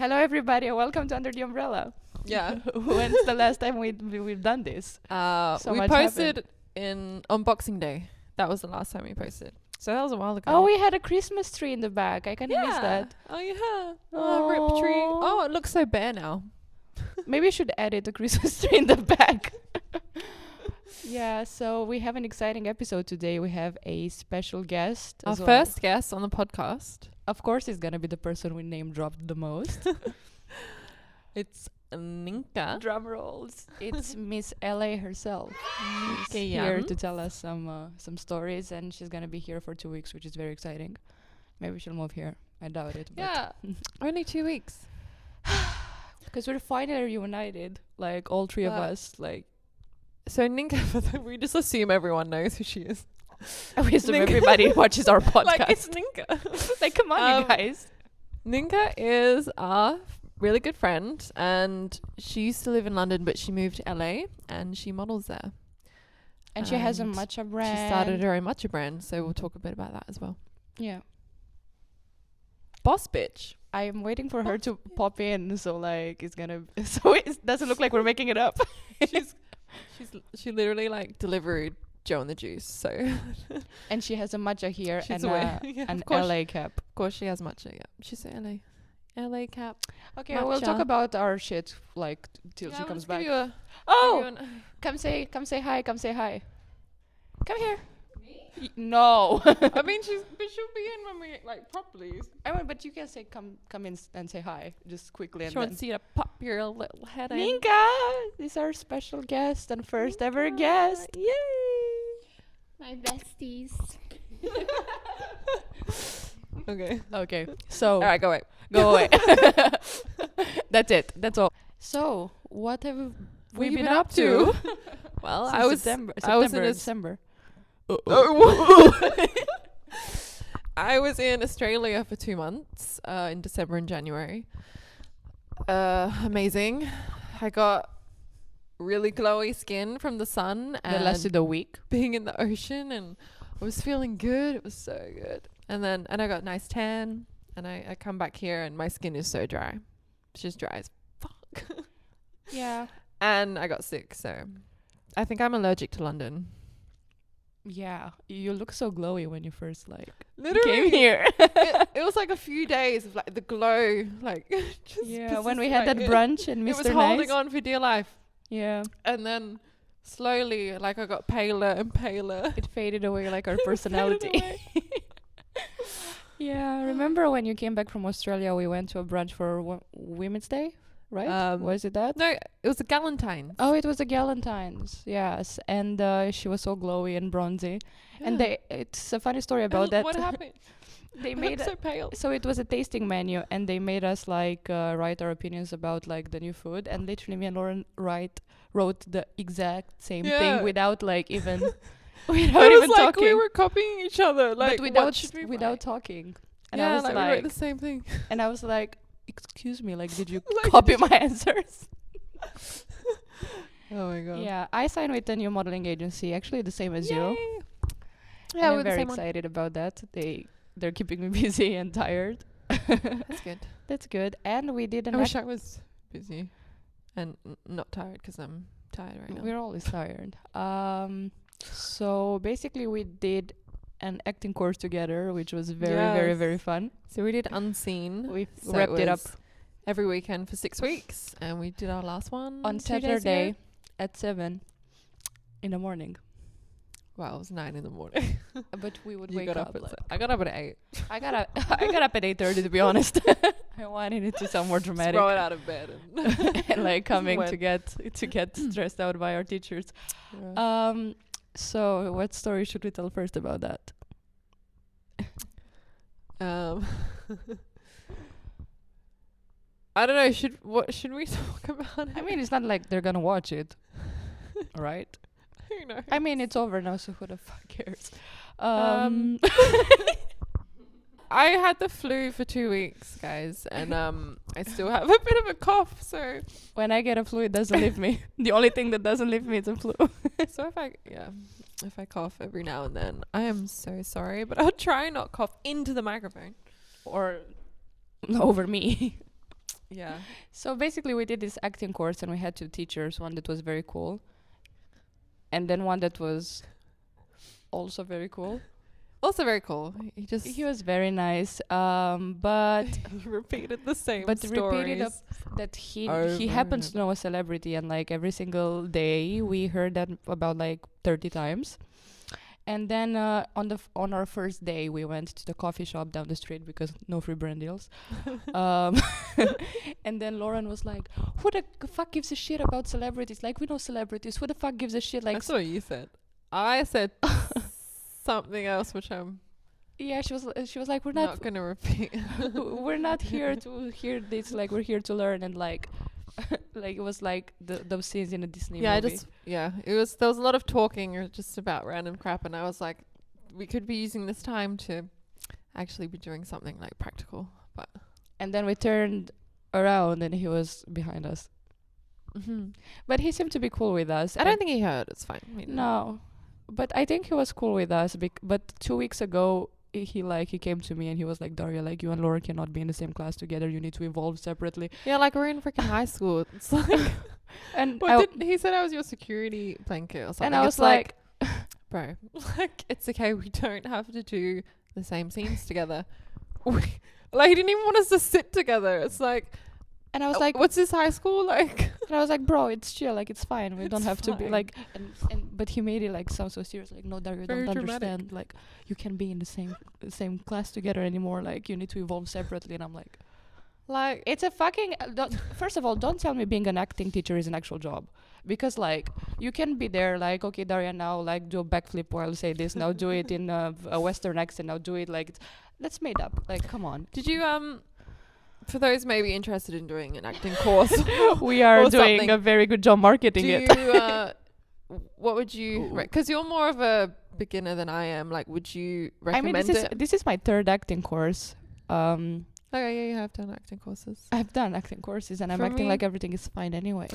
Hello, everybody, and welcome to Under the Umbrella. Yeah. When's the last time we've done this? We much posted on Boxing Day. That was the last time we posted. So that was a while ago. Oh, we had a Christmas tree in the back. I kind of miss that. Oh, yeah. Oh, rip tree. Oh, it looks so bare now. Maybe I should edit a Christmas tree in the back. Yeah, so we have an exciting episode today. We have a special guest. Our as well. first guest on the podcast. Of course, it's going to be the person we name dropped the most. It's Nienke. Drum rolls. It's Miss LA herself. She's Nienke here Jansz. to tell us some stories, and she's going to be here for 2 weeks, which is very exciting. Maybe she'll move here. I doubt it. Yeah. Only 2 weeks. Because we're finally reunited, like all three of us. Like, So Nienke, we just assume everyone knows who she is. we assume everybody watches our podcast. Like, it's Nienke. Like, come on, you guys. Nienke is our really good friend, and she used to live in London, but she moved to LA, and she models there. And she has a matcha brand. She started her own matcha brand, so we'll talk a bit about that as well. Yeah. Boss bitch. I'm waiting for her to pop in, so like it's gonna. So it doesn't look like we're making it up. She literally like delivered Joe and the Juice, so. And she has a matcha here She's and away. Yeah, an of course. LA cap. Of course, she has matcha. Yeah, she's a LA cap. Okay, we'll talk Matcha. about our shit like till Yeah, she we'll comes just give back. you a- Oh, give you an- come say hi, come say hi. Come here. No. I mean, she'll be in when we like properly. I mean, but you can say come in and say hi just quickly. She wants you to pop your little head in. Nienke is our special guest and first ever guest. Yay! My besties. Okay. Okay, so All right, go away. go away. That's it. That's all. So, what have we you been been up up to? Well, Since I was September in and a December. I was in Australia for 2 months, in December and January. Amazing. I got really glowy skin from the sun That and lasted a week. being in the ocean, and I was feeling good. It was so good. And I got a nice tan, and I come back here and my skin is so dry. It's just dry as fuck. Yeah. And I got sick, so I think I'm allergic to London. Yeah. You look so glowy when you first like Literally came here. it was like a few days of like the glow, like just Yeah, when we had that like, brunch and it Mr. was Nice. holding on for dear life. Yeah. And then slowly, like I got paler and paler. It faded away like our personality. away. Yeah. Remember when you came back from Australia, we went to a brunch for Women's Day, right? Was it that? No, it was a Galentine's. Oh, it was the Galentine's, yes. And she was so glowy and bronzy. And it's a funny story about that. What happened? They I made looked so pale. So it was a tasting menu, and they made us like write our opinions about like the new food. And literally, me and Lauren wrote the exact same Yeah. thing without like even without It was even like talking. we were copying each other, like but without what should we without write? talking. And yeah, I was like, we wrote the same thing. and I was like, excuse me, like, did you Like, copy my answers? Oh my god. Yeah, I signed with a new modeling agency, actually the same as you. Yay. Yeah, we're I'm the very same one. excited about that. They're keeping me busy and tired. That's good. That's good. And we did an I wish I was busy and not tired because I'm tired right now. We're always tired. So basically we did an acting course together, which was very Yes. very fun. So we did Unseen. We So wrapped it up was every weekend for 6 weeks, and we did our last one on 2 days ago. Saturday at 7 in the morning. Well, it was 9 in the morning. But we would You wake got up. at like- I got up at 8. I got up at 8:30 to be honest. I wanted it to sound more dramatic. Throw it out of bed. And like coming When- to get stressed out by our teachers. Yeah. So what story should we tell first about that? I don't know. Should we talk about it? I mean, it's not like they're gonna watch it, right? Who knows? I mean, it's over now, so who the fuck cares? I had the flu for 2 weeks, guys, and I still have a bit of a cough. So When I get a flu, it doesn't leave me. The only thing that doesn't leave me is a flu. if I cough every now and then, I am so sorry, but I'll try not cough into the microphone. Or over me. Yeah. So basically, we did this acting course, and we had two teachers. One that was very cool, and then one that was also very cool. Also very cool. He was very nice, but he repeated the same but stories. repeated up that he Over happens and to know a celebrity, and like every single day we heard that about like 30 times. And then on our first day we went to the coffee shop down the street because no free brand deals. And then Lauren was like, "Who the fuck gives a shit about celebrities? Like, we know celebrities. Who the fuck gives a shit?" Like, That's what you said. I said something else, which I'm yeah, she was like, "We're not not gonna repeat. we're not here to hear this. Like, we're here to learn." And like, like it was like those scenes in a Disney movie. It was, there was a lot of talking or just about random crap, and I was like, we could be using this time to actually be doing something like practical. But And then we turned around and he was behind us. But he seemed to be cool with us. I don't think he heard. It's fine. I mean, No, but I think he was cool with us. But 2 weeks ago, he came to me and he was like, "Daria, like, you and Laura cannot be in the same class together. You need to evolve separately." Yeah, like we're in freaking high school. It's like, And he said I was your security blanket or something. and I was It's like, bro, like, it's okay. We don't have to do the same scenes together. Like, he didn't even want us to sit together. It's like, and I was like, what's this high school like? and I was like, "Bro, it's chill. Like, it's fine. We don't It's have to be fine. like." But he made it like sound so serious. Like, "No, Daria, Very don't dramatic. understand. Like, you can't be in the same class together anymore. Like, you need to evolve separately." And I'm like, Like, it's a fucking first of all, don't tell me being an acting teacher is an actual job, because like you can be there like, "Okay, Daria, now like do a backflip while you say this, now do it in a Western accent, now do it like that's made up." Like, come on. did you for those maybe interested in doing an acting course, We are or doing something, a very good job marketing do it. you what would you Ooh. because you're more of a beginner than I am, like, would you I mean, recommend it? this is my third acting course. Okay, yeah, you have done acting courses. I've done acting courses and I'm For acting me- like everything is fine anyway.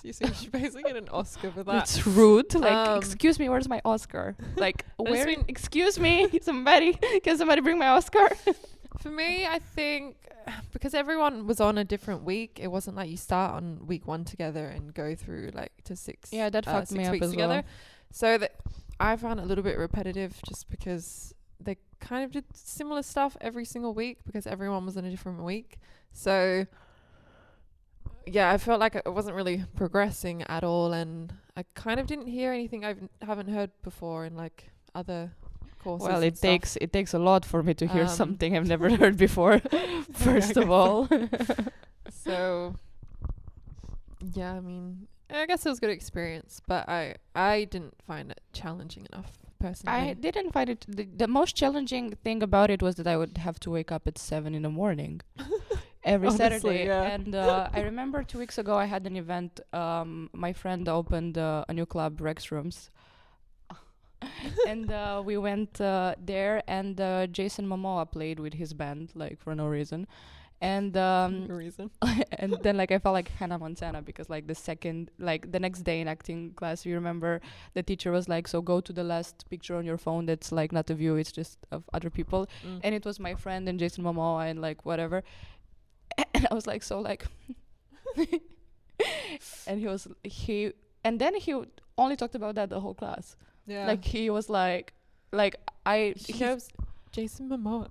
So you see, you should basically get an Oscar for that. That's rude. Like, Um, excuse me, where's my Oscar? Like, just where? mean- Excuse me, can somebody bring my Oscar? For me, I think because everyone was on a different week, it wasn't like you start on week 1 together and go through like to 6. Yeah, that fucked 6 me up weeks as together. well. So that I found it a little bit repetitive, just because they kind of did similar stuff every single week because everyone was in a different week. So yeah, I felt like it wasn't really progressing at all, and I kind of didn't hear anything I haven't heard before in like other courses. Well, and stuff. it takes a lot for me to hear Um, something I've never heard before. First of all, So yeah, I mean, I guess it was a good experience, but I didn't find it challenging enough personally. I didn't find it. The most challenging thing about it was that I would have to wake up at 7 in the morning every Honestly, Saturday. yeah. And I remember 2 weeks ago I had an event. My friend opened a new club, Rex Rooms. And we went there, and Jason Momoa played with his band, like, for no reason. And No reason. and then like I felt like Hannah Montana, because like the next day in acting class, you remember the teacher was like, "So go to the last picture on your phone that's like not of you, it's just of other people." And it was my friend and Jason Momoa and like whatever. And I was like, so like and and then he only talked about that the whole class. Yeah. Like he was like She goes, Jason Momoa.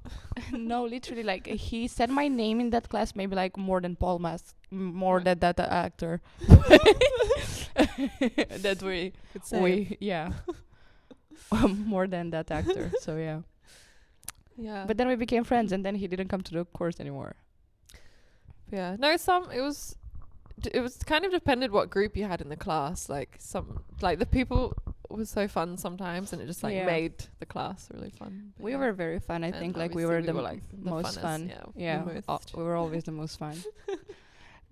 no, literally, like he said my name in that class maybe like more than Paul Mas, more than that actor. That we yeah, more than that actor. So yeah. Yeah. But then we became friends, and then he didn't come to the course anymore. yeah. No, it was kind of depended what group you had in the class. Like the people was so fun sometimes, and it just like Yeah. made the class really fun. But We yeah. were very fun. I And think like we obviously were like the most funnest, fun. Yeah. the most. We were always the most fun.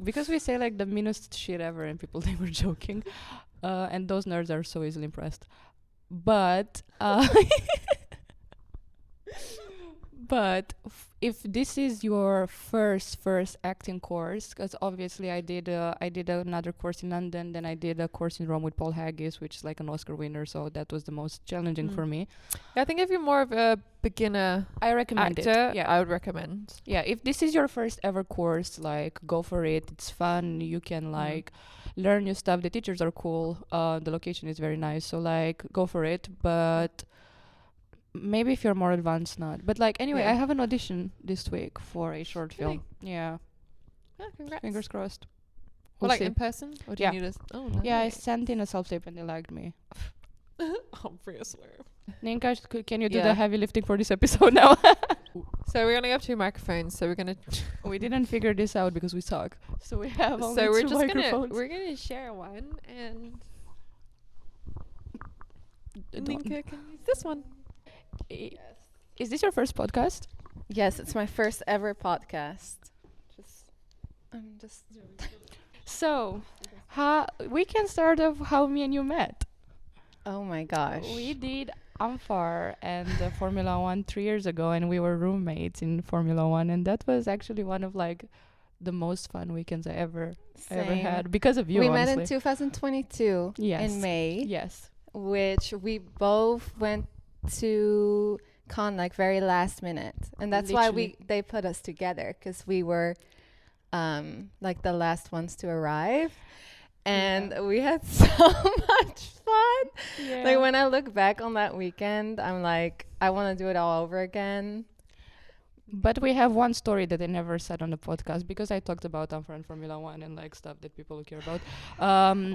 Because we say like the meanest shit ever, and people think we're joking. And those nerds are so easily impressed. But But if this is your first acting course, because obviously I did another course in London, then I did a course in Rome with Paul Haggis, which is like an Oscar winner, so that was the most challenging for me. Yeah, I think if you're more of a beginner I recommend actor, it. Yeah, I would recommend. Yeah, if this is your first ever course, like go for it. It's fun. You can like learn new stuff. The teachers are cool. The location is very nice. So like go for it. But maybe if you're more advanced, not. But like anyway, Yeah. I have an audition this week for a short film. Yeah, Yeah, congrats. fingers crossed. Well, We'll like see. in person? Or do Yeah. you need a... Oh, nice. Yeah, I sent in a self-tape and they liked me. Obviously. Nienke, can you do Yeah. the heavy lifting for this episode now? So we only have 2 microphones, so we're gonna... We didn't figure this out because we suck. So we have only So we're 2 just microphones. we're gonna share one, and Don't- Nienke can use this one. Is this your first podcast? Yes, it's my first ever podcast. So, we can start off how me and you met. Oh my gosh. We did Amphar and Formula One 3 years ago, and we were roommates in Formula One, and that was actually one of like the most fun weekends I ever Same. had because of you. We honestly. met in 2022 Yes. in May, Yes. which we both went to con like very last minute, and that's why they put us together, because we were like the last ones to arrive, and we had so much fun. Yeah. Like when I look back on that weekend, I'm like, I want to do it all over again. But we have one story that I never said on the podcast because I talked about Amphar and Formula One and like stuff that people care about.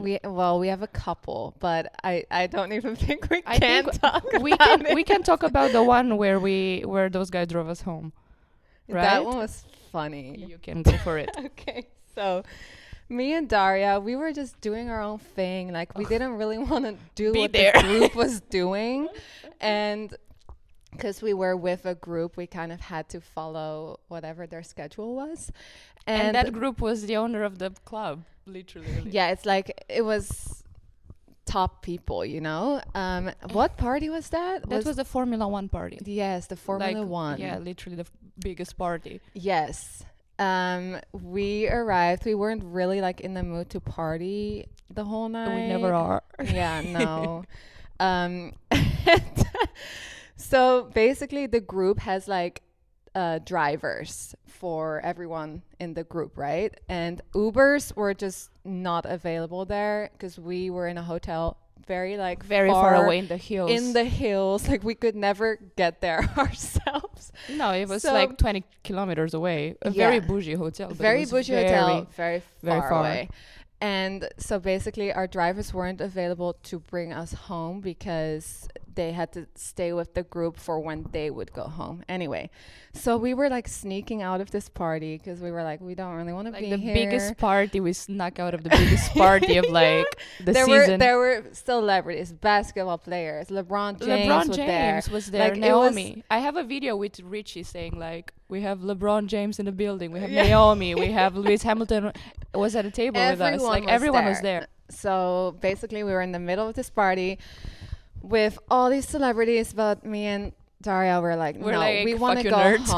We have a couple, but I don't even think we I can think talk we about can it. we can talk about the one where those guys drove us home. Right? That one was funny. You can go for it. Okay, so me and Daria, we were just doing our own thing. Like we didn't really want to do Be what there. the group was doing, and because we were with a group, we kind of had to follow whatever their schedule was. And that group was the owner of the club, literally. Yeah, it's like it was top people, you know. What party was that? That was the Formula One party. Yes, the Formula One. Yeah, literally the biggest party. Yes. We arrived. We weren't really like in the mood to party the whole night. We never are. Yeah, no. So basically the group has like drivers for everyone in the group, right? And Ubers were just not available there because we were in a hotel very far away in the hills. Like we could never get there ourselves. No, it was So- like 20 kilometers away. A very bougie hotel. But Very it was bougie hotel, very very far far. away. And so basically our drivers weren't available to bring us home because they had to stay with the group for when they would go home. Anyway, so we were like sneaking out of this party because we were like, we don't really want to Like be the here. biggest party, we snuck out of the biggest party of like the there season. There were celebrities, basketball players. LeBron James was there. Like, it Naomi. I have a video with Richie saying like, we have LeBron James in the building. We have Naomi. We have Lewis Hamilton was at a table with us. Like everyone was there. So basically we were in the middle of this party with all these celebrities, but me and Daria were like, We're no, like we want to fucking go nerds.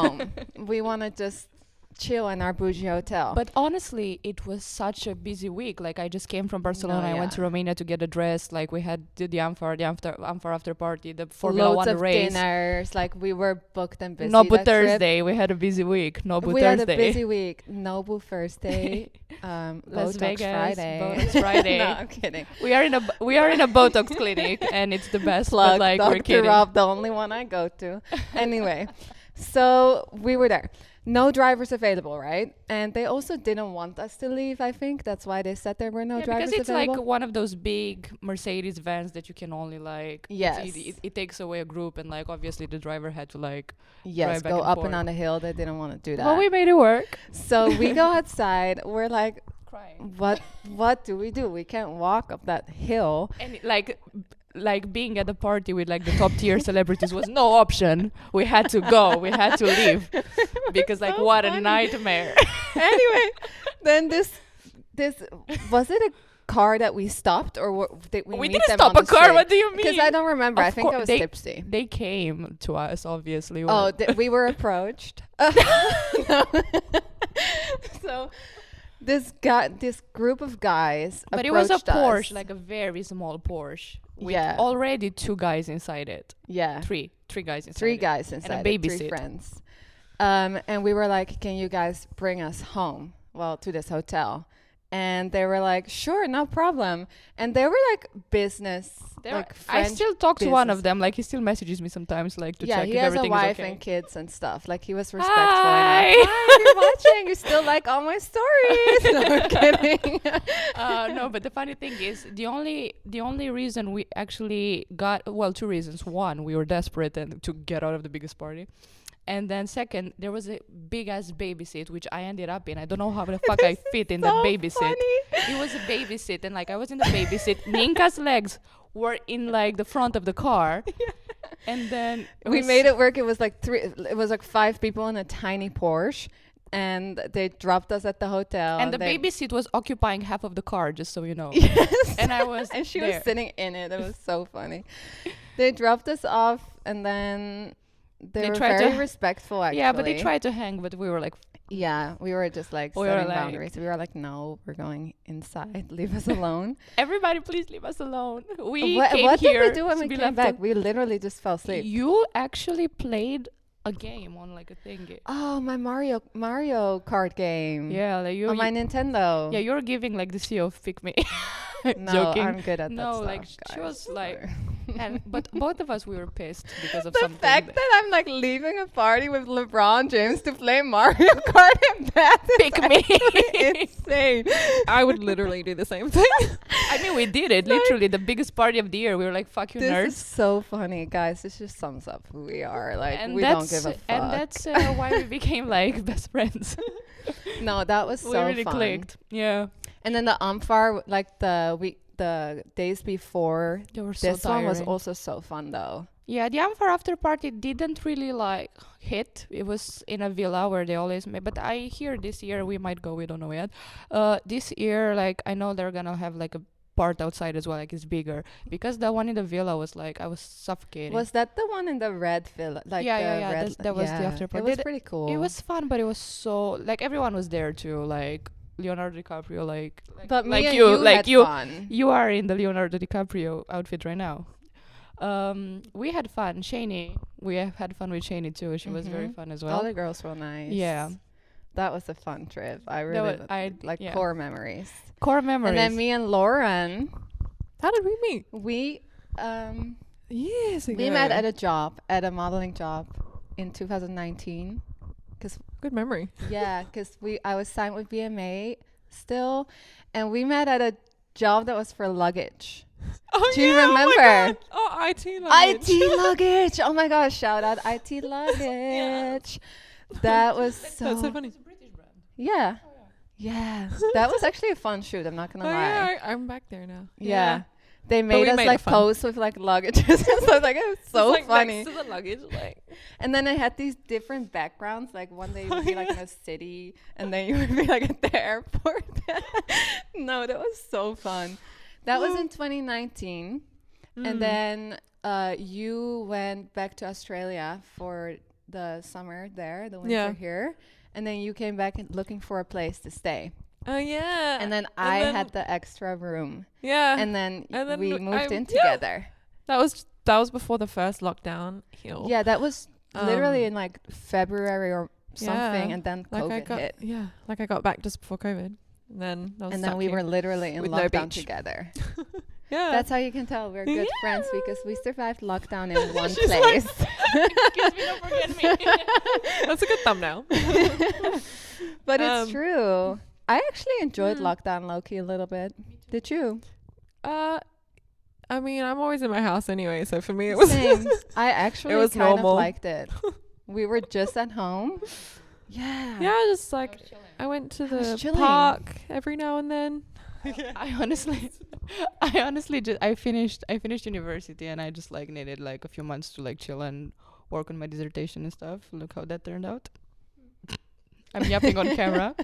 home. We want to just chill in our bougie hotel. But honestly, it was such a busy week. Like I just came from Barcelona. I went to Romania to get a dress. Like we had the Amphar after party, the Formula loads One of race. Dinners. Like we were booked and busy. Nobu that trip. Thursday. We had a busy week. Nobu We Thursday. had a busy week. Nobu Thursday. Las Botox Vegas. Friday. Botox Friday. No, I'm kidding. We are in a Botox clinic, and it's the best. Plug, But like we're Dr. kidding. Rob, the only one I go to. Anyway, so we were there. No drivers available, right? And they also didn't want us to leave, I think. That's why they said there were no drivers because it's available. like one of those big Mercedes vans that you can only like. Yes. It takes away a group, and like obviously the driver had to like. Yes, drive back go and up forth. and down the hill. They didn't want to do that. Well, we made it work. So we go outside. We're like, Crying. what do? We can't walk up that hill. And like being at the party with like the top tier celebrities was no option. We had to go. We had to leave because like so what funny. a nightmare. Anyway, then this was it a car that we stopped, or did we meet didn't them stop on a the car. street? What do you mean? Because I don't remember. I Of think I cour- was they- tipsy. They came to us, obviously. Oh, we were approached. No. So this group of guys but it was a approached us. Porsche, like a very small Porsche. With already 2 guys inside it. Yeah. Three guys inside 3 it. guys inside And a baby 3 seat. friends. And we were like, can you guys bring us home? Well, to this hotel. And they were like, sure, no problem. And they were like business, like I French still talk to one of business. them. Like, he still messages me sometimes, like, to check he if has a everything wife is okay. and kids and stuff. Like, he was respectful Hi. enough. Hi, you're watching. You still like all my stories. No, I'm kidding. No, but the funny thing is, the only reason we actually got, well, 2 reasons. One, we were desperate and to get out of the biggest party. And then second, there was a big ass baby seat, which I ended up in. I don't know how the fuck I fit in that baby seat. It was a baby seat, and like I was in the baby seat. Nienke's legs were in like the front of the car. And then We made it work. It was like 5 people in a tiny Porsche. And they dropped us at the hotel. And the baby seat was occupying half of the car, just so you know. Yes. And I was and she there. was sitting in it. It was so funny. They dropped us off, and then they were tried very to- respectful, actually. Yeah, but they tried to hang, but we were like, Yeah, we were just like We were setting like- boundaries. We were like, no, we're going inside. Leave us alone. everybody, please leave us alone. We what came did here we do when to we be came left back? al- We literally just fell asleep. You actually played a game on like a thingy. Oh, my Mario Kart game. Yeah, like you. On my Nintendo. Yeah, you're giving like the CEO of pick me. No, Joking. I'm good at that No, stuff, like she guys. was like, Sorry. but both of us we were pissed because of The something. fact that I'm like leaving a party with LeBron James to play Mario Kart and that is Pick me. actually insane. I would literally do the same thing. I mean, we did it. Literally, the biggest party of the year. We were like, "Fuck you, This nerds." is so funny, guys. This just sums up who we are. Like, And we don't give a fuck. And that's why we became like best friends. No, that was so we really fun. clicked. Yeah, And then the Amphar, like the days before, they were so this one was tiring. also so fun though. Yeah, the Amphar after party didn't really like hit. It was in a villa where they always make. But I hear this year we might go. We don't know yet. This year, like I know they're gonna have like a part outside as well, like it's bigger, because the one in the villa was like I was suffocating. Was that the one in the red villa? Like Yeah. red, That was the after It party. was pretty cool. It was fun, but it was so like everyone was there too, like Leonardo DiCaprio, like But me like and you, you like had you. fun. You are in the Leonardo DiCaprio outfit right now. We had fun. Shani, we have had fun with Shani too. She was very Mhm. fun as All well. the girls were nice. Yeah. That was a fun trip. I That really wa- like core memories. Core memories. And then me and Lauren, How did we meet? we Years ago. we met at a modeling job in 2019. Good memory. Yeah, because I was signed with BMA still, and we met at a job that was for luggage. Oh, Do you yeah, remember? Oh, my God. Oh, IT luggage. IT luggage. Oh my gosh! Shout out IT luggage. That was so. That's so funny. Yeah. Yeah. That was actually a fun shoot. I'm not gonna Oh, lie. yeah, I'm back there now. Yeah. They made we us made it like fun. pose with like luggages. So like it was so It's, like, funny. Next to the luggage, like. And then I had these different backgrounds. Like one day you would be like in a city, and then you would be like at the airport. No, that was so fun. That was in 2019, and then you went back to Australia for the summer there, the winter Yeah. here, and then you came back looking for a place to stay. Oh yeah. And then I had the extra room, Yeah. and then we moved in yeah. together. That was before the first lockdown. Healed. Yeah, that was literally Um, in like February or something, yeah. and then Like I COVID got hit. yeah, like I got back just before COVID. And then I was And then stuck we here. were literally in with no lockdown beach. together. Yeah. That's how you can tell we're good Yeah. friends, because we survived lockdown in one She's like- place. Excuse me, don't forget me. That's a good thumbnail. But it's Um, true. I actually enjoyed lockdown low-key a little bit. Did you? I mean, I'm always in my house anyway, so for me it was Same. I actually was kind normal. of liked it. We were just at home. Yeah. yeah, just like I went to I was the chilling. park every now and then. I honestly just I finished university, and I just like needed like a few months to like chill and work on my dissertation and stuff. Look how that turned out. I'm yapping on camera.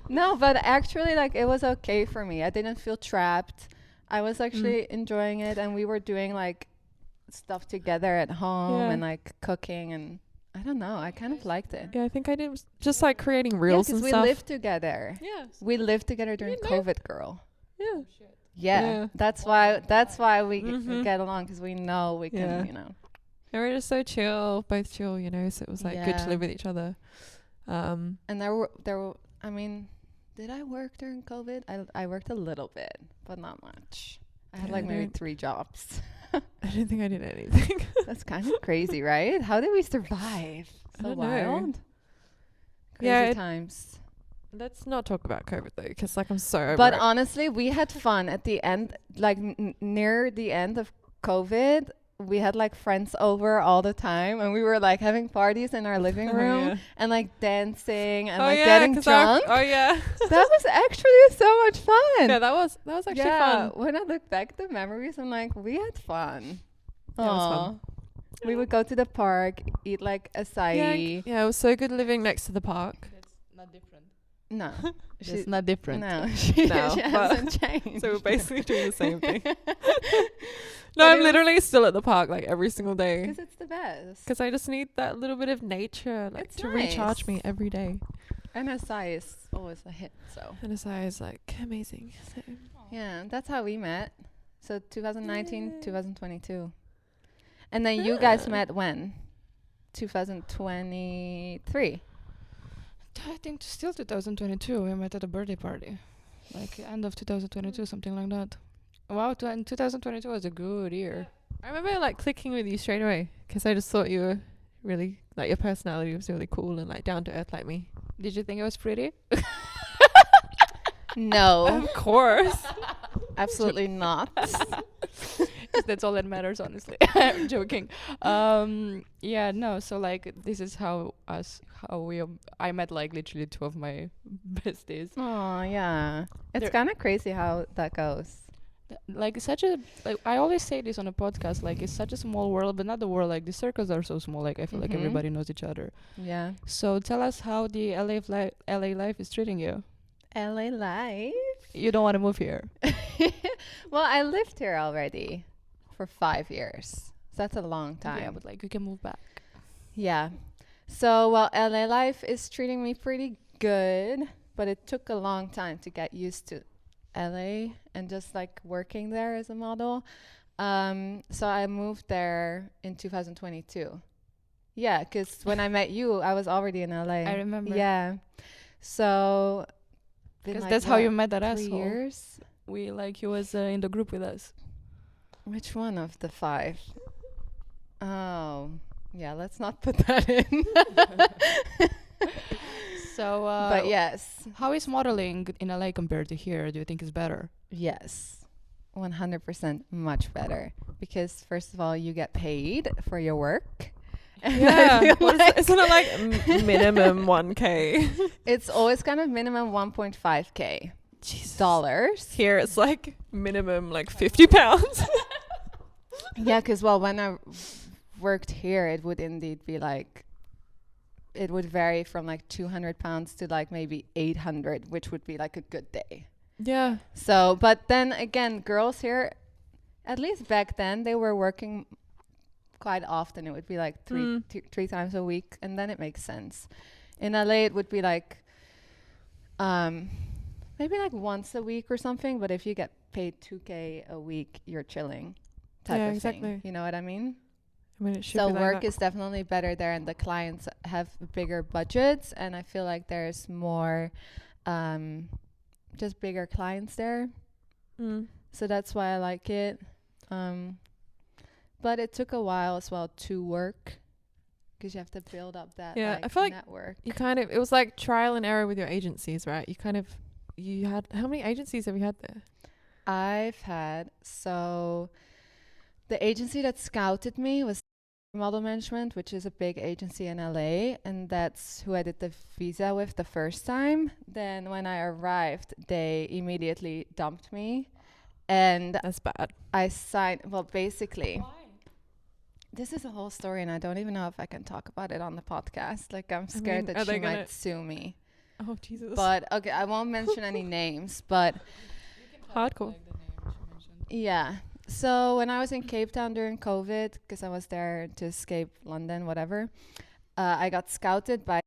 No, but actually, like, it was okay for me. I didn't feel trapped. I was actually enjoying it, and we were doing like stuff together at home and like cooking, and I don't know, I kind of liked it. Yeah, I think I did just like creating reels and we stuff. lived together. Yeah. We lived together during COVID, girl. Yeah. Yeah. That's why we get along, because we know we can, you know. And we're just so chill, both chill, you know, so it was like good to live with each other. And there were, I mean, did I work during COVID? I worked a little bit, but not much. I had like maybe 3 jobs. I don't think I did anything. That's kind of crazy, right? How did we survive? So wild. Crazy times. Let's not talk about COVID though, because like I'm so over But it. honestly, we had fun at the end, like near the end of COVID. We had like friends over all the time, and we were like having parties in our living room and like dancing and like getting drunk. That was actually so much fun. Yeah, that was actually fun. When I look back at the memories, I'm like, we had fun. Yeah, it was fun. We would go to the park, eat like acai. Yeah, it was so good living next to the park. It's not different. No. It's not different. No, she hasn't changed. So we're basically doing the same thing. No, I'm literally still at the park like every single day. Because it's the best. Because I just need that little bit of nature like to recharge me every day. NSI is always a hit, so. NSI is like amazing. So. Yeah, that's how we met. So 2019, 2022. And then you guys met when? 2023. I think still 2022. We met at a birthday party, like end of 2022, something like that. Wow, 2022 was a good year. I remember like clicking with you straight away because I just thought you were really like your personality was really cool and like down to earth like me. Did you think I was pretty? No, of course. Absolutely not. That's all that matters, honestly. I'm joking. Yeah, no. So like, this is I met like literally 2 of my besties. Oh yeah, it's kind of crazy how that goes. Like I always say this on a podcast. Like, it's such a small world, but not the world. Like, the circles are so small. Like, I feel like everybody knows each other. Yeah. So tell us how the LA life is treating you. LA life. You don't want to move here. Well, I lived here already for 5 years. So that's a long time. Yeah, but like, you can move back. Yeah. So, well, LA life is treating me pretty good, but it took a long time to get used to LA and just like working there as a model. So I moved there in 2022. Yeah, because when I met you, I was already in LA. I remember. Yeah. So, because that's how you met that 3 asshole. years. He was in the group with us. Which one of the 5? Oh, yeah, let's not put that in. So, but yes. How is modeling in LA compared to here? Do you think it's better? Yes, 100% much better. Because first of all, you get paid for your work. Yeah, isn't it like minimum 1K? It's always kind of minimum 1.5K dollars. Here it's like minimum like £50. Yeah, because when I worked here, it would indeed be like, it would vary from like £200 to like maybe 800, which would be like a good day. Yeah. So, but then again, girls here, at least back then, they were working quite often. It would be like three times a week, and then it makes sense. In LA, it would be like maybe like once a week or something. But if you get paid 2K a week, you're chilling. Type of thing. You know what I mean? I mean, it should so be like work that. is definitely better there, and the clients have bigger budgets, and I feel like there's more just bigger clients there. So that's why I like it. But it took a while as well to work, because you have to build up that I feel like network. it was like trial and error with your agencies, right? You had, how many agencies have you had there? I've had, so the agency that scouted me was Model Management, which is a big agency in LA, and that's who I did the visa with the first time. Then when I arrived, they immediately dumped me, and that's bad. I signed, well, basically. Why? This is a whole story, and I don't even know if I can talk about it on the podcast. Like, I'm scared that she might sue me. Oh Jesus. But okay, I won't mention any names, but Hardcore. yeah. So when I was in Cape Town during COVID, because I was there to escape London, whatever, I got scouted by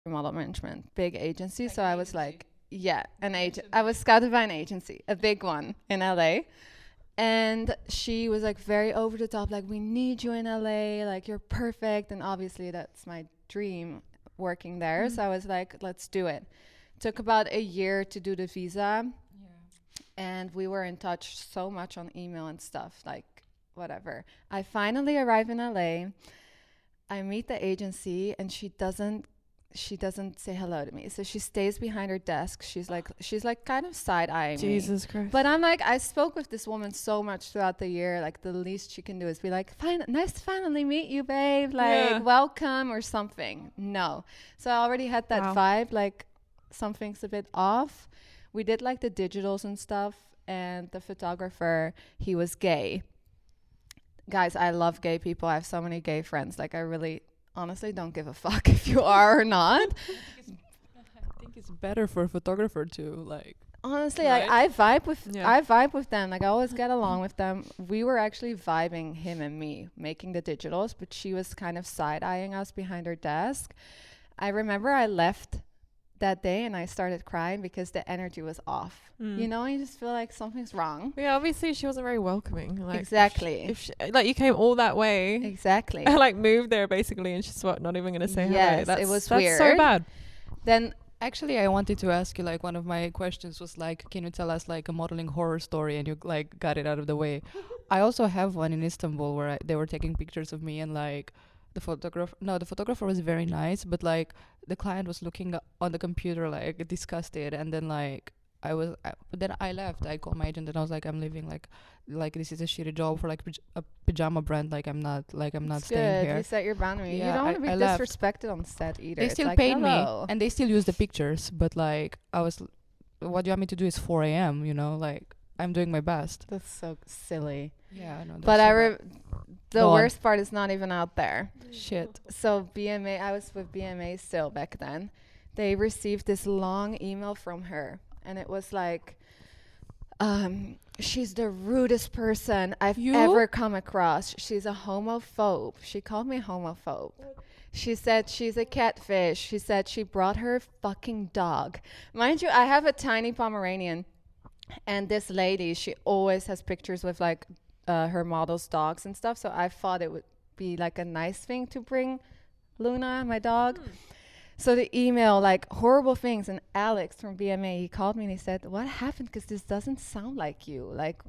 model management, big agency. So I was like, yeah, an agent. I was scouted by an agency, a big one in LA. And she was like very over the top, like, we need you in LA, like, you're perfect. And obviously that's my dream, working there. So I was like, let's do it. Took about a year to do the visa. And we were in touch so much on email and stuff, like whatever. I finally arrive in LA. I meet the agency and she doesn't say hello to me. So she stays behind her desk. She's like kind of side-eyeing me. Jesus Christ. But I'm like, I spoke with this woman so much throughout the year. Like, the least she can do is be like, fine, nice to finally meet you, babe. Like, welcome or something. No. So I already had that vibe, like something's a bit off. We did like the digitals and stuff, and the photographer, he was gay. Guys, I love gay people. I have so many gay friends. Like, I really honestly don't give a fuck if you are or not. I think it's better for a photographer to like. Honestly, right? I vibe with them. Like, I always get along with them. We were actually vibing, him and me, making the digitals, but she was kind of side-eyeing us behind her desk. I remember I left that day and I started crying because the energy was off. You know, you just feel like something's wrong. Yeah, obviously she wasn't very welcoming. Like, exactly. If she, like, you came all that way. Exactly. I like moved there basically, and she's not even gonna say hello. Yes, it was that's weird. so bad. Then actually, I wanted to ask you, like, one of my questions was like, can you tell us like a modeling horror story? And you like got it out of the way. I also have one in Istanbul where they were taking pictures of me, and like the photographer was very nice, but like the client was looking on the computer like disgusted, and then like then I left. I called my agent and I was like, I'm leaving. Like this is a shitty job for like a pajama brand. Like I'm not staying here. You set your boundary. Yeah, you don't want to be I left. disrespected on set either. They It's still like, paid hello. me, and they still use the pictures. But like I was, what do you want me to do? It's 4 a.m. You know, like I'm doing my best. That's so silly. Yeah, I know. But the Go on. worst part is not even out there. Shit. So BMA, I was with BMA still back then. They received this long email from her, and it was like, she's the rudest person I've ever come across. She's a homophobe. She called me homophobe. She said she's a catfish. She said she brought her fucking dog. Mind you, I have a tiny Pomeranian, and this lady, she always has pictures with like her models' dogs and stuff. So I thought it would be like a nice thing to bring Luna, my dog. So the email, like, horrible things. And Alex from BMA, he called me and he said, what happened? Because this doesn't sound like you. Like,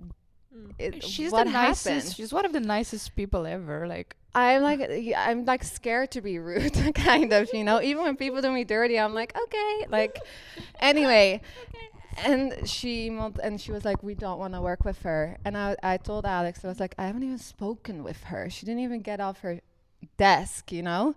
She's what the happened? nicest. She's one of the nicest people ever. Like, I'm like scared to be rude, kind of, you know. Even when people do me dirty, I'm like, okay. Like, anyway. And she was like, we don't want to work with her. And I told Alex, I was like, I haven't even spoken with her. She didn't even get off her desk, you know.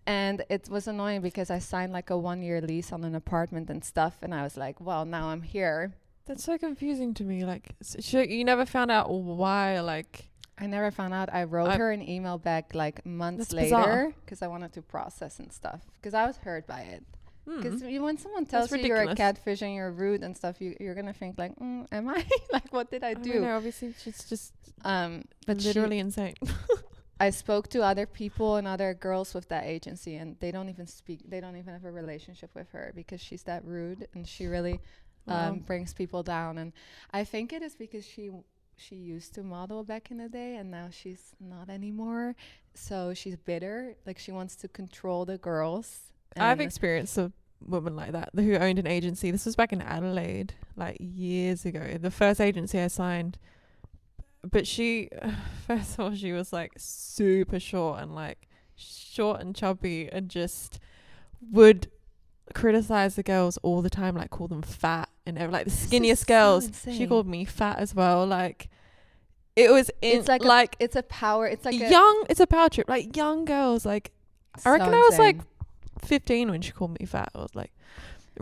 And it was annoying because I signed like a 1-year lease on an apartment and stuff. And I was like, well, now I'm here. That's so confusing to me. Like, you never found out why, like... I never found out. I wrote her an email back like months That's later because I wanted to process and stuff. Because I was hurt by it. Because when someone tells you you're a catfish and you're rude and stuff, you're going to think like, am I? Like, what did I do? I know, obviously, she's just but literally insane. I spoke to other people and other girls with that agency, and they don't even speak. They don't even have a relationship with her because she's that rude, and she really brings people down. And I think it is because she used to model back in the day, and now she's not anymore. So she's bitter. Like, she wants to control the girls. I've experienced a woman like that who owned an agency. This was back in Adelaide, like years ago. The first agency I signed. But she, first of all, she was like super short and chubby, and just would criticize the girls all the time, like call them fat and like the skinniest girls. So she called me fat as well. Like, it was it's a power. It's like it's a power trip. Like, young girls, like, I reckon I was like 15 when she called me fat. I was like,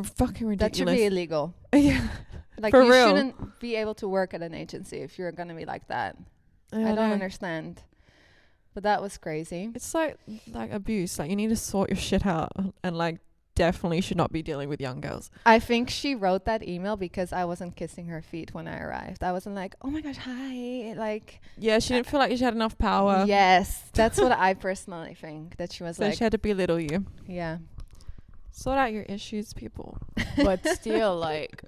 fucking ridiculous. That should be illegal. Yeah. Like, for you real. shouldn't be able to work at an agency if you're going to be like that. I don't understand. But that was crazy. It's like abuse. Like, you need to sort your shit out and like definitely should not be dealing with young girls. I think she wrote that email because I wasn't kissing her feet when I arrived. I wasn't like, oh my gosh, hi. Like, Yeah, she didn't feel like she had enough power. yes, that's what I personally think. That she was So like, she had to belittle you. yeah. Sort out your issues, people. But still, like,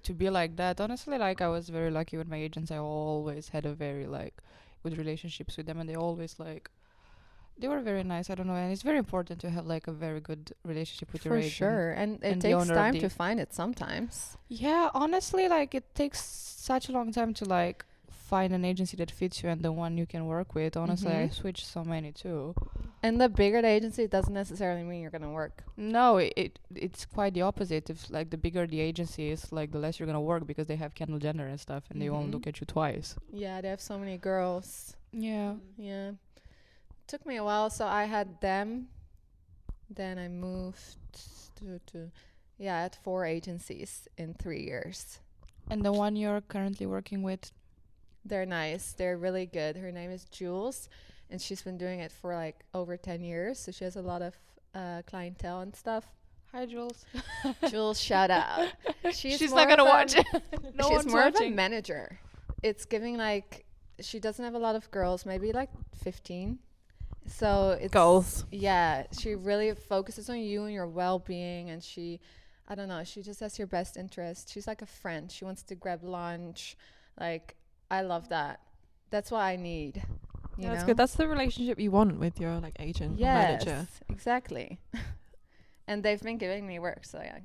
to be like that, honestly, like, I was very lucky with my agents. I always had a very, like, good relationships with them, and they always, like, they were very nice. I don't know, and it's very important to have, like, a very good relationship with your For agent. sure. And it and the takes owner of time the- to find it sometimes. Yeah, honestly, like, it takes such a long time to, like, find an agency that fits you and the one you can work with. Honestly, I Mhm. switched so many too. And the bigger the agency, it doesn't necessarily mean you're going to work. No, it's quite the opposite. If, like, the bigger the agency is, like, the less you're gonna work because they have Kendall Jenner and stuff, and they won't Mhm. look at you twice. Yeah, they have so many girls. Yeah. Yeah. Took me a while. So I had them. Then I moved to I had 4 agencies in 3 years. And the one you're currently working with? They're nice. They're really good. Her name is Jules, and she's been doing it for like over 10 years. So she has a lot of clientele and stuff. Hi, Jules. Jules, shout out. She's more not gonna of a- watch it. No she's one's more of a watching. manager. It's giving like, she doesn't have a lot of girls, maybe like 15. So it's Goals. Yeah, she really focuses on you and your well-being, and she, I don't know, she just has your best interest. She's like a friend. She wants to grab lunch. Like, I love that. That's what I need. You Yeah, that's know? good. That's the relationship you want with your like agent or Yes, manager. exactly. And they've been giving me work, so yeah,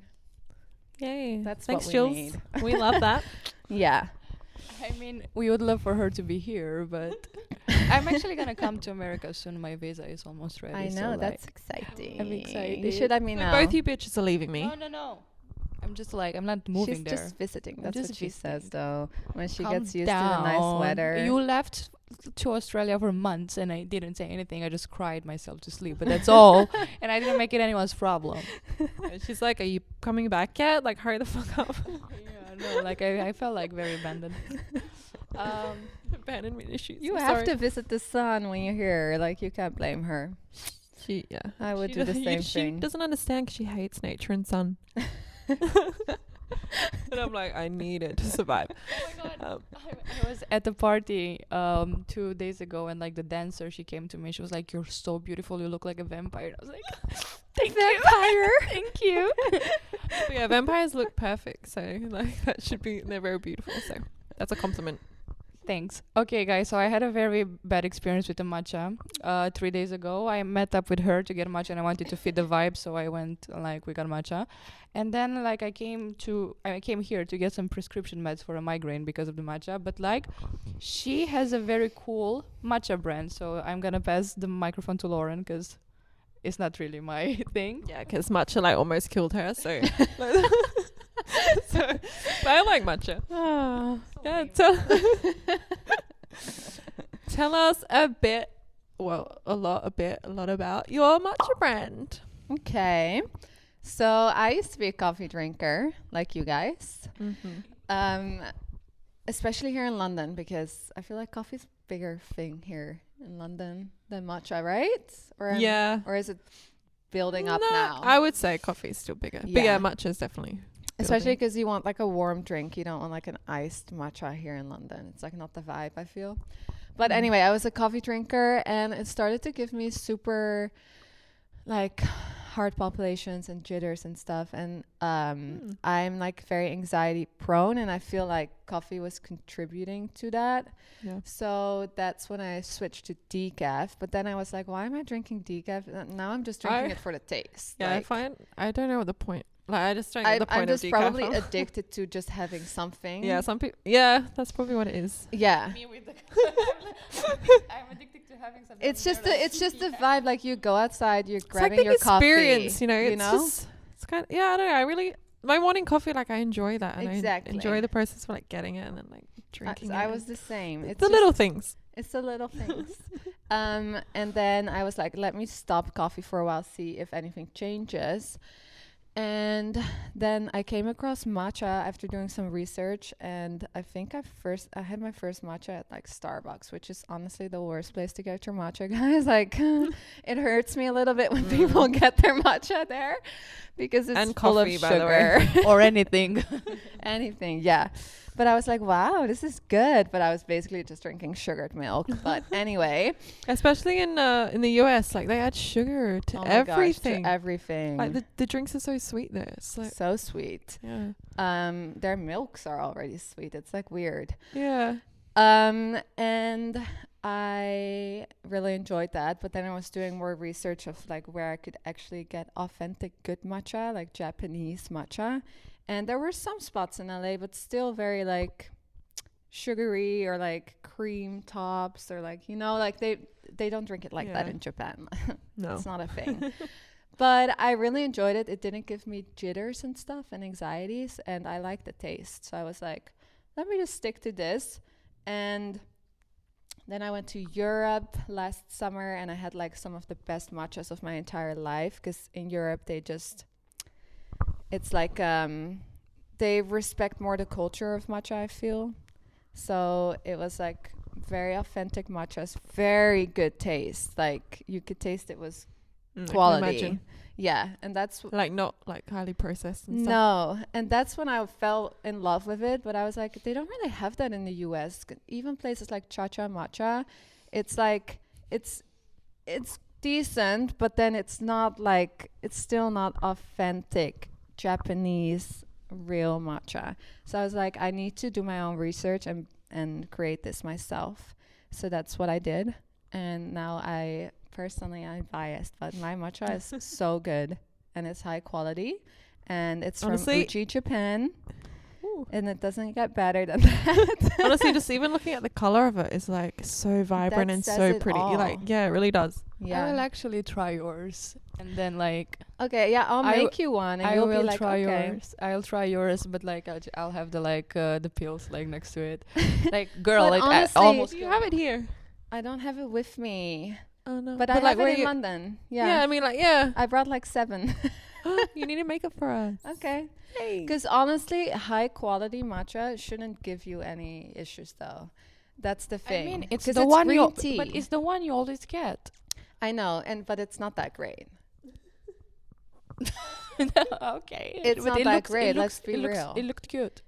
Yay. that's Thanks, what we Jules. need. We love that. Yeah. I mean, we would love for her to be here, but I'm actually gonna come to America soon. My visa is almost ready. I so, know, like, that's exciting. I'm excited. You should let me So know. both you bitches are leaving me. No. I'm just like, I'm not moving She's there. just visiting. I'm That's just what she says, visiting. though. When she Calm gets used to the nice down. weather. You left to Australia for months, and I didn't say anything. I just cried myself to sleep, but that's all. And I didn't make it anyone's problem. And she's like, are you coming back yet? Like, hurry the fuck up. Yeah, no, like I felt like very abandoned. Abandonment issues. You I'm have sorry. to visit the sun when you're here. Like, you can't blame her. She, yeah. I would She do the doesn't- same she thing. doesn't understand 'cause she hates nature and sun. And I'm like, I need it to survive. Oh my god. I was at the party 2 days ago, and like the dancer, she came to me. She was like, "You're so beautiful. You look like a vampire." I was like, "Thank you, thank you." But yeah, vampires look perfect, so like that should be. They're very beautiful, so that's a compliment. Thanks. Okay, guys. So I had a very bad experience with the matcha. 3 days ago, I met up with her to get matcha, and I wanted to fit the vibe, so I went like we got matcha, and then like I came here to get some prescription meds for a migraine because of the matcha. But like, she has a very cool matcha brand, so I'm gonna pass the microphone to Lauren because it's not really my thing. Yeah, because matcha like almost killed her. So, so but I like matcha. Yeah, tell us a bit. Well, a lot about your matcha brand. Okay. So I used to be a coffee drinker, like you guys. Especially here in London, because I feel like coffee's a bigger thing here in London than matcha, right? Yeah. Or is it building up No, now? I would say coffee is still bigger. But Yeah. yeah, matcha is definitely. Especially building. because you want like a warm drink. You don't want like an iced matcha here in London. It's like not the vibe, I feel. But anyway, I was a coffee drinker, and it started to give me super like heart palpitations and jitters and stuff. And I'm like very anxiety prone, and I feel like coffee was contributing to that. Yeah. So that's when I switched to decaf. But then I was like, why am I drinking decaf? Now I'm just drinking it for the taste. Yeah, like, I don't know what the point. Like I just don't get the point I'm just of decaf. probably addicted to just having something. Yeah, some people. Yeah, that's probably what it is. Yeah. Me with the I'm addicted to having something. It's just the vibe. Like you go outside, you're It's grabbing like the your coffee. experience, you know. It's know? just, it's kind of, yeah, I don't know. I really, my morning coffee, like I enjoy that. And Exactly. I enjoy the process of like getting it and then like drinking it. I was the same. It's the little things. It's the little things. And then I was like, let me stop coffee for a while, see if anything changes. And then I came across matcha after doing some research, and I think I had my first matcha at like Starbucks, which is honestly the worst place to get your matcha, guys. Like it hurts me a little bit when people get their matcha there because it's And full coffee, of by the way. sugar. Or anything. Anything, yeah. But I was like, wow, this is good. But I was basically just drinking sugared milk. But anyway. Especially in the US, like they add sugar to everything. Gosh, to everything. Like the drinks are so sweet there. It's like, so sweet. yeah. Their milks are already sweet. It's like weird. Yeah. And I really enjoyed that. But then I was doing more research of like where I could actually get authentic good matcha, like Japanese matcha. And there were some spots in LA, but still very like sugary or like cream tops or like, you know, like they don't drink it like that in Japan. No. It's not a thing. But I really enjoyed it. It didn't give me jitters and stuff and anxieties, and I liked the taste. So I was like, let me just stick to this. And then I went to Europe last summer, and I had like some of the best matchas of my entire life, because in Europe it's like they respect more the culture of matcha, I feel. So it was like very authentic matchas, very good taste. Like you could taste it was quality. Yeah, and that's like not like highly processed and stuff. No, and that's when I fell in love with it. But I was like, they don't really have that in the US. Even places like Cha-Cha Matcha, it's like it's decent, but then it's still not authentic Japanese real matcha. So I was like, I need to do my own research and create this myself. So that's what I did. And now I'm biased, but my matcha is so good, and it's high quality, and it's Honestly, from Uchi, Japan. Ooh. And it doesn't get better than that. Honestly, just even looking at the color of it is like so vibrant and so pretty. You're like, yeah, it really does. Yeah. I will actually try yours, and then like okay, yeah, I'll make you one, and you'll be like, try okay. yours. I'll try yours, but like I'll have the pills like next to it. Like girl, but like honestly, I almost you have it here. I don't have it with me. Oh no, but I have it in London. Yeah, I mean, like, yeah, I brought like 7. You need to make it for us. Okay. Hey. Because honestly, high quality matcha shouldn't give you any issues, though. That's the thing. I mean, it's the the one green you, tea. but it's the one you always get. I know, but it's not that great. Okay, it's not that great. Let's be real. It looked cute.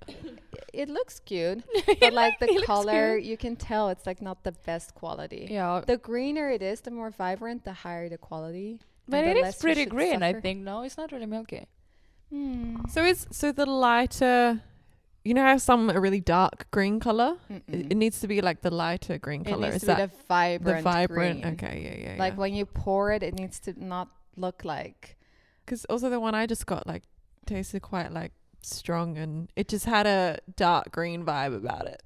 It looks cute, but like the It looks color, cute. you can tell it's like not the best quality. Yeah, The greener it is, the more vibrant, the higher the quality. but and it the is less you pretty should green. I suffer. think no, it's not really milky. So the lighter, you know how some are really dark green color? It needs to be like the lighter green It color. needs Is to be that the vibrant green. Okay, yeah. Like when you pour it, it needs to not look like. Because also the one I just got like tasted quite like strong, and it just had a dark green vibe about it.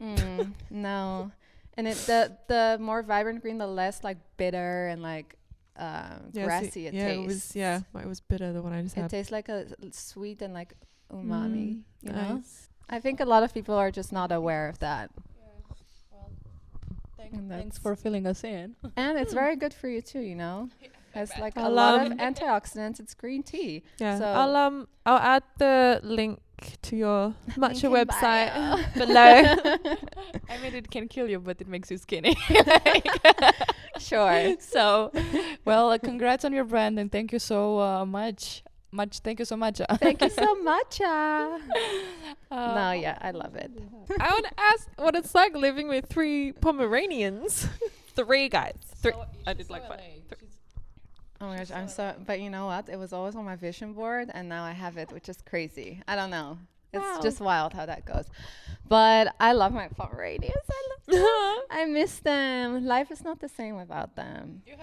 No, and the more vibrant green, the less like bitter and like grassy it tastes. It was bitter, the one I just It had. tastes like a sweet and like umami. You know, Nice. I think a lot of people are just not aware of that. Thanks for filling us in. And it's very good for you too. You know, has like a I'll, lot of antioxidants. It's green tea. Yeah, So I'll add the link to your Matcha in website bio. below. I mean, it can kill you, but it makes you skinny. Sure. So, well, congrats on your brand, and thank you so much. Thank you so much. Thank you so much. No, yeah, I love it. I want to ask what it's like living with 3 Pomeranians. 3 guys. 3. I did like 5. Oh my gosh, I'm so. But you know what? It was always on my vision board, and now I have it, which is crazy. I don't know. It's just wild how that goes. But I love my Pomeranians. I love them. I miss them. Life is not the same without them. You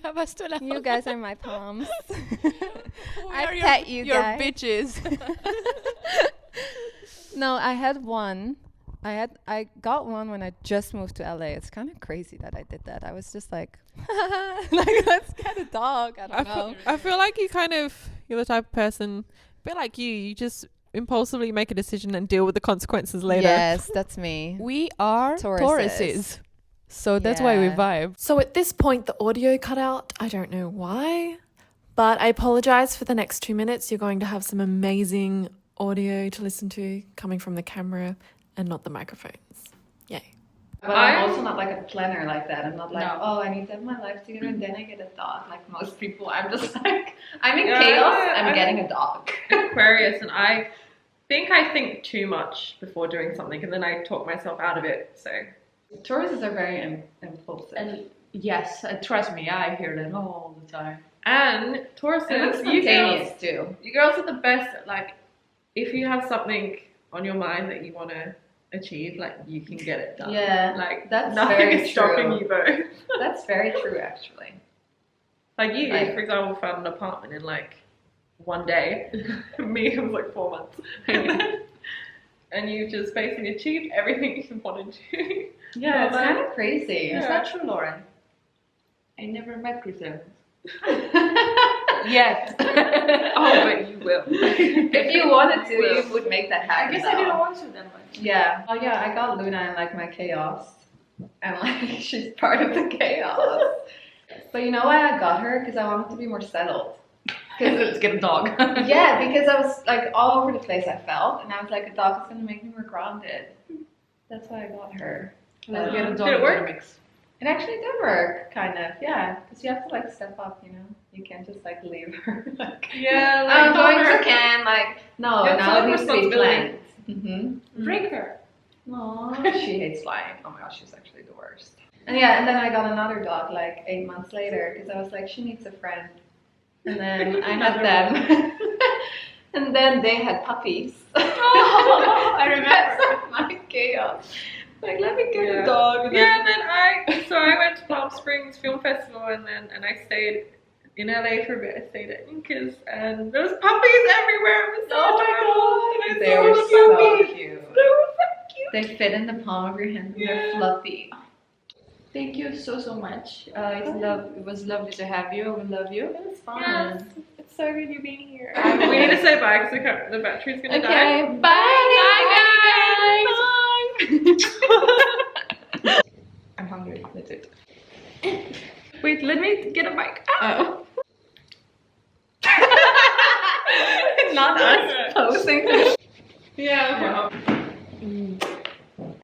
have us to now. You guys are my Poms. I pet you your guys. bitches. No, I had one. I got one when I just moved to LA. It's kind of crazy that I did that. I was just like, let's get a dog. I don't know. I feel like you're the type of person, a bit like you just impulsively make a decision and deal with the consequences later. Yes, that's me. We are Tauruses. So that's why we vibe. So at this point, the audio cut out. I don't know why, But I apologize for the next 2 minutes. You're going to have some amazing audio to listen to coming from the camera and not the microphones. Yay. But I'm also not like a planner like that. I'm not like, No. oh, I need to have my life together and then I get a dog. Like most people, I'm just like, I'm in chaos, I'm getting a dog. Aquarius, and I think too much before doing something, and then I talk myself out of it. So Tauruses are very impulsive. And yes, trust me, I hear that all the time. and Tauruses, And it's you girls, spontaneous too. you girls are the best at, like, if you have something on your mind that you want to achieve, like, you can get it done. Yeah, Like, that's nothing very is stopping true. you both. That's very true, actually. Like, you, Like- for example, found an apartment in, like, one day. Me, it was like 4 months. And you just basically achieved everything you wanted to. Yeah, it's But- kind of crazy. Yeah. Is that true, Lauren? I never met Chris Evans. Yet. Oh, but you will. If you wanted to, Will. you would make that happen. I guess I though. didn't want to that much. Yeah. Oh yeah, I got Luna in like my chaos. And like she's part of the chaos. But you know why I got her? Because I wanted to be more settled. Let's get a dog. Yeah, because I was like all over the place I felt. And I was like, a dog is going to make me more grounded. That's why I got her. Let's get a Did dog. it work? Mix. It actually did work, kind of, yeah. Because you have to like step up, you know? You can't just like leave her. Like, Yeah, like, I'm going daughter. to can, like, no, You have now it full needs to be responsibility. planned. Mm-hmm. Break her. Aww, she hates flying. Oh my gosh, she's actually the worst. And yeah, and then I got another dog like 8 months later because I was like, she needs a friend. And then I had them. And then they had puppies. Oh, I remember. That's my chaos. Like, let me get Yeah. a dog. And Yeah, and then I went to Palm Springs Film Festival, and I stayed in LA for a bit. I stayed at Inca's, and there was puppies everywhere. It was so Oh my adorable. And I They saw were the so puppies. cute. They were so cute. They fit in the palm of your hand. Yeah. They're fluffy. Thank you so much. It was lovely to have you. We love you. It was fun. Yes, it's so good you being here. I We need will. to say bye because the battery's gonna die. Okay, bye guys. I'm hungry. That's it. Wait, let me get a mic. Oh.